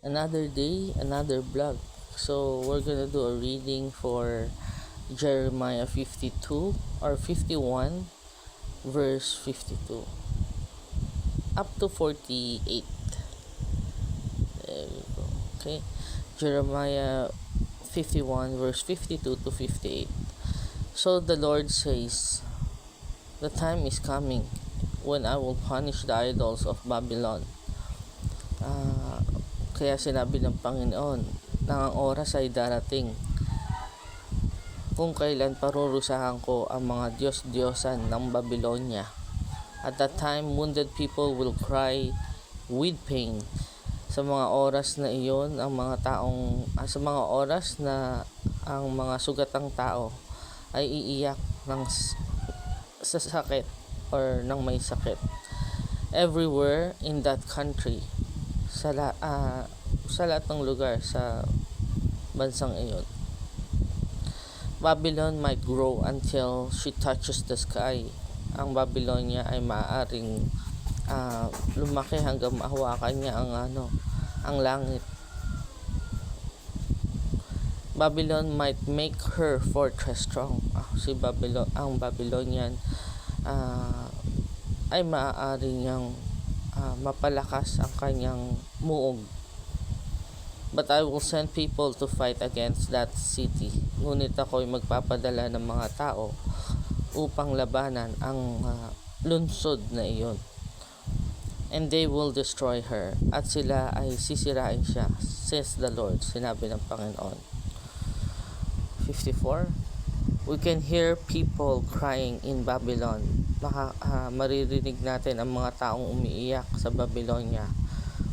Another day, another vlog. So we're gonna do a reading for Jeremiah 52 or 51 verse 52 up to 48. There you go. Okay. Jeremiah 51 verse 52 to 58. So the Lord says, the time is coming when I will punish the idols of Babylon. Kaya sinabi ng Panginoon na ang oras ay darating kung kailan parurusahan ko ang mga Diyos-Diyosan ng Babylonia. At that time, wounded people will cry with pain. Sa mga oras na iyon, sa mga oras na ang mga sugatang tao ay iiyak sa sakit or ng may sakit. Everywhere in that country, sa lahat ng lugar sa bansang iyon, Babylon might grow until she touches the sky. Ang Babylonia ay maaaring lumaki hanggang mahawakan niya ang langit. Babylon might make her fortress strong. Ang Babylonian ay maaari niyang mapalakas ang kanyang muog. But I will send people to fight against that city. Ngunit ako'y magpapadala ng mga tao upang labanan ang lungsod na iyon. And they will destroy her. At sila ay sisirain siya, says the Lord, sinabi ng Panginoon. 54. We can hear people crying in Babylon. Maririnig natin ang mga taong umiiyak sa Babylonia.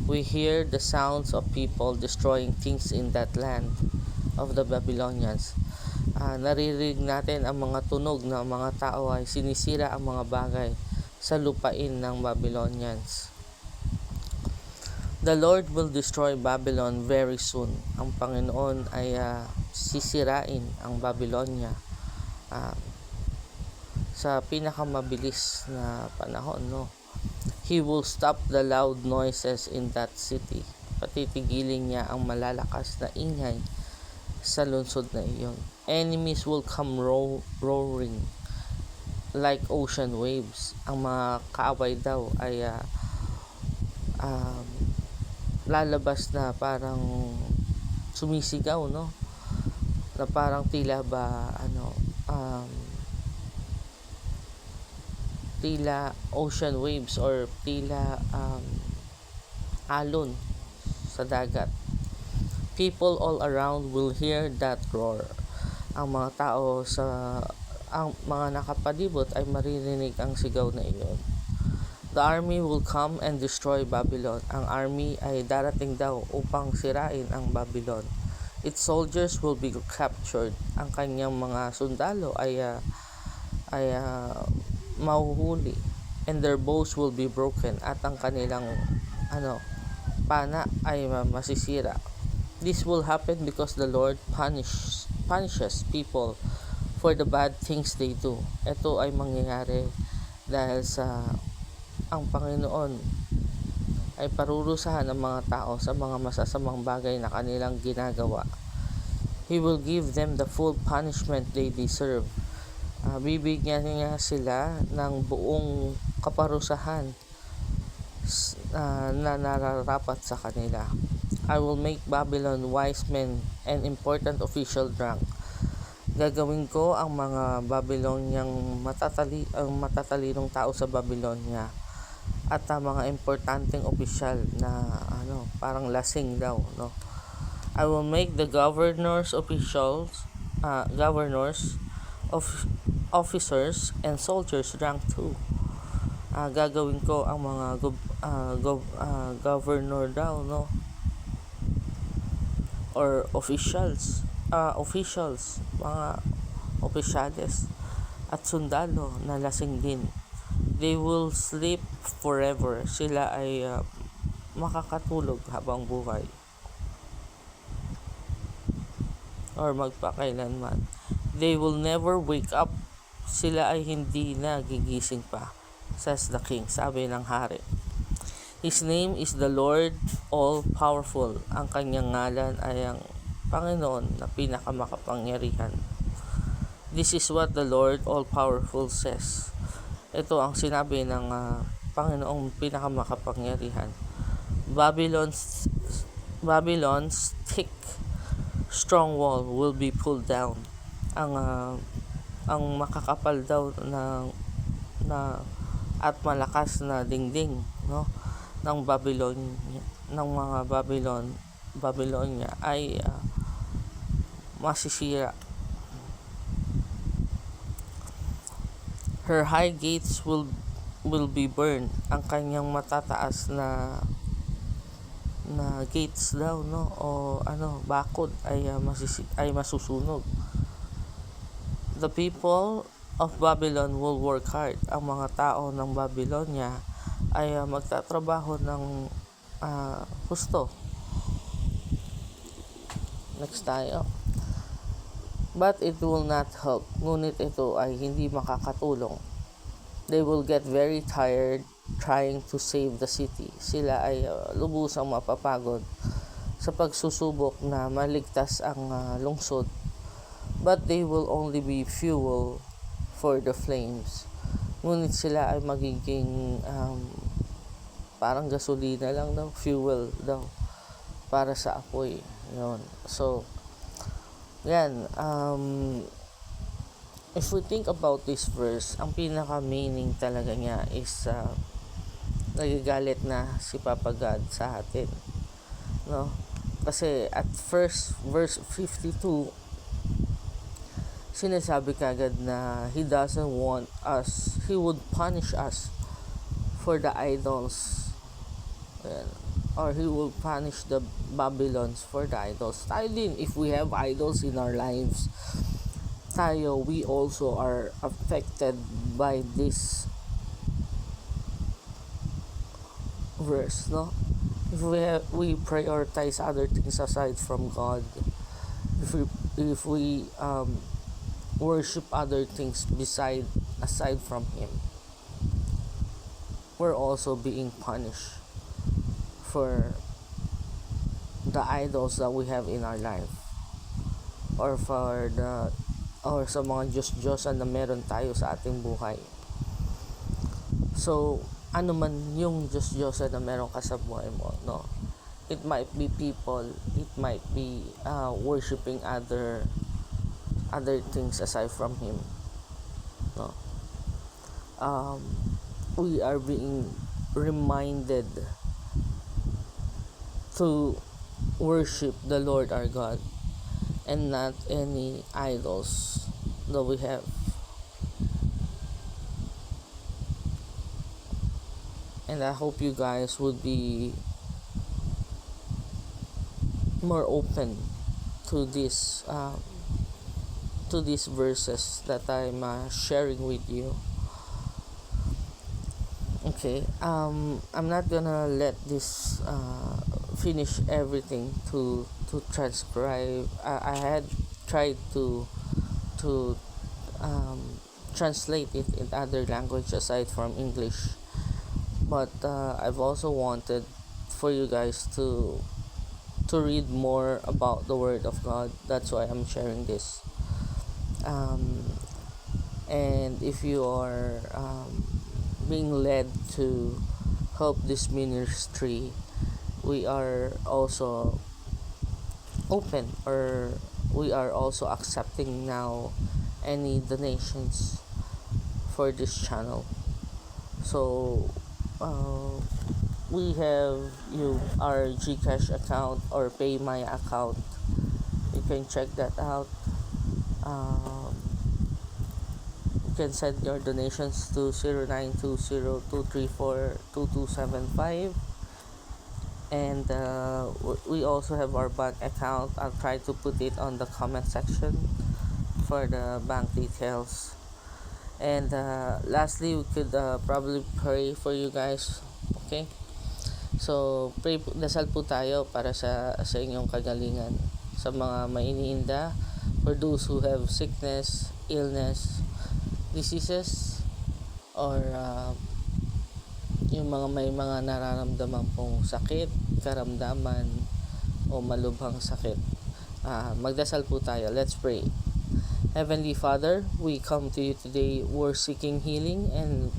We hear the sounds of people destroying things in that land of the Babylonians. Naririnig natin ang mga tunog na mga tao ay sinisira ang mga bagay sa lupain ng Babylonians. The Lord will destroy Babylon very soon. Ang Panginoon ay sisirain ang Babylonia sa pinakamabilis na panahon, no? He will stop the loud noises in that city. Patitigilin niya ang malalakas na ingay sa lungsod na iyon. Enemies will come roaring like ocean waves. Ang mga kaaway daw ay lalabas na parang sumisigaw, no? Na parang tila ocean waves or tila alon sa dagat. People all around will hear that roar. Ang mga nakapalibot ay maririnig ang sigaw na iyon. The army will come and destroy Babylon. Ang army ay darating daw upang sirain ang Babylon. Its soldiers will be captured. Ang kanyang mga sundalo ay mahuhuli, and their bows will be broken, at ang kanilang pana ay masisira. This will happen because the Lord punishes people for the bad things they do. Ito ay mangyayari dahil ang Panginoon ay parurusahan ng mga tao sa mga masasamang bagay na kanilang ginagawa. He will give them the full punishment they deserve. Bibigyan niya sila ng buong kaparusahan na nararapat sa kanila. I will make Babylon wise men and important official drunk. Gagawin ko ang mga Babyloniang matatalinong tao sa Babylonia at ang mga importanteng opisyal na parang lasing daw, no? I will make the governors, officers and soldiers drunk too. Gagawin ko ang mga governor daw, no? Or officials, mga opisyales at sundalo na lasing din. They will sleep forever. Sila ay makakatulog habang buhay or magpakailanman. They will never wake up. Sila ay hindi na gigising pa, says the king, sabi ng hari. His name is the Lord All-Powerful. Ang kanyang ngalan ay ang Panginoon na pinakamakapangyarihan. This is what the Lord All-Powerful says. Ito ang sinabi ng Panginoong pinakamakapangyarihan. Babylon's thick, strong wall will be pulled down. Ang makakapal daw na at malakas na dingding, no, ng mga Babylonia ay masisira. Her high gates will be burned. Ang kanyang matataas na gates daw, no, o bakod ay masusunog. The people of Babylon will work hard. Ang mga tao ng Babylonia ay magtatrabaho ng husto. Next tayo. But it will not help. Ngunit ito ay hindi makakatulong. They will get very tired trying to save the city. Sila ay lubusang mapapagod sa pagsusubok na maligtas ang lungsod. But they will only be fuel for the flames. Ngunit sila ay magiging parang gasolina lang daw, fuel daw para sa apoy. Yun. So, yan. If we think about this verse, ang pinaka-meaning talaga niya is nagagalit na si Papa God sa atin. No? Kasi at first, verse 52, sinasabi kagad na He doesn't want us, He would punish us for the idols. Ayan. Or He will punish the Babylons for the idols. Tayo din, if we have idols in our lives, we also are affected by this verse, no? If we prioritize other things aside from God, if we worship other things aside from Him, we're also being punished for the idols that we have in our life, or sa mga Diyos-Diyosan na meron tayo sa ating buhay. So, ano man yung Diyos-Diyosan na meron ka sa buhay mo, no? It might be people, it might be worshiping other things aside from Him, no? We are being reminded to worship the Lord our God and not any idols that we have. And I hope you guys would be more open to these verses that I'm sharing with you. Okay, I'm not gonna let this finish everything to transcribe. I had tried to translate it in other language aside from English, but I've also wanted for you guys to read more about the Word of God. That's why I'm sharing this. And if you are being led to help this ministry, we are also open, or we are also accepting now any donations for this channel. So we have our GCash account or Pay My account. You can check that out. You can send your donations to 0920-234-2275. And we also have our bank account. I'll try to put it on the comment section for the bank details. And lastly, we could probably pray for you guys. Okay? So, dasal po tayo para sa inyong kagalingan. Sa mga may iniinda, for those who have sickness, illness, diseases, or yung mga may mga nararamdaman pong sakit, karamdaman, o malubhang sakit. Magdasal po tayo. Let's pray. Heavenly Father, we come to you today. We're seeking healing and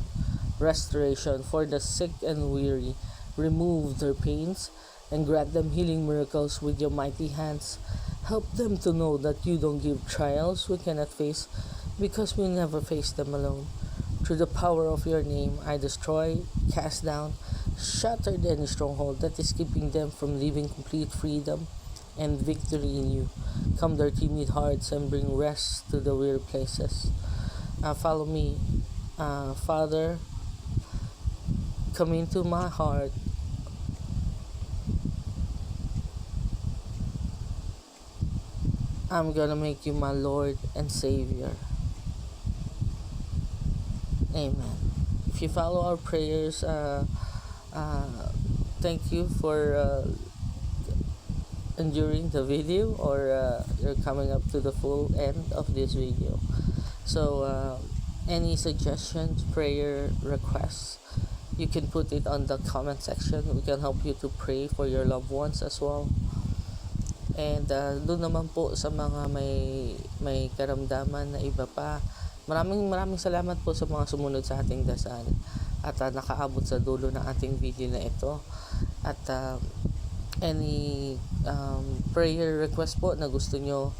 restoration for the sick and weary. Remove their pains and grant them healing miracles with your mighty hands. Help them to know that you don't give trials we cannot face because we never face them alone. Through the power of your name, I destroy, cast down, shatter any stronghold that is keeping them from living complete freedom and victory in you. Calm their timid hearts and bring rest to the weary places. Follow me. Father, come into my heart. I'm gonna make you my Lord and Savior. Amen. If you follow our prayers, thank you for enduring the video, or you're coming up to the full end of this video. So any suggestions, prayer requests, you can put it on the comment section. We can help you to pray for your loved ones as well. And doon naman po sa mga may karamdaman na iba pa, maraming salamat po sa mga sumunod sa ating dasal at nakaabot sa dulo ng ating video na ito. At any prayer request po na gusto nyo,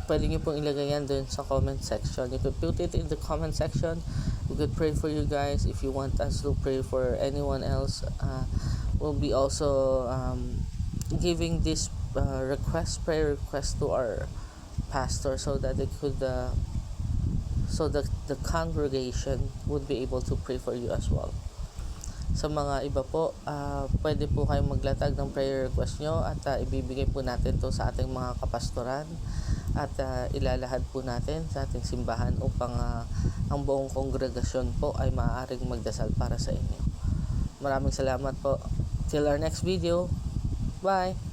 pwede nyo pong ilagay yan doon sa comment section. You could put it in the comment section. We could pray for you guys. If you want us to pray for anyone else, we'll be also giving this prayer request to our pastor, so that it could so that the congregation would be able to pray for you as well. Sa mga iba po, pwede po kayong maglatag ng prayer request nyo, at ibibigay po natin to sa ating mga kapastoran, at ilalahad po natin sa ating simbahan upang ang buong kongregasyon po ay maaaring magdasal para sa inyo. Maraming salamat po. Till our next video. Bye!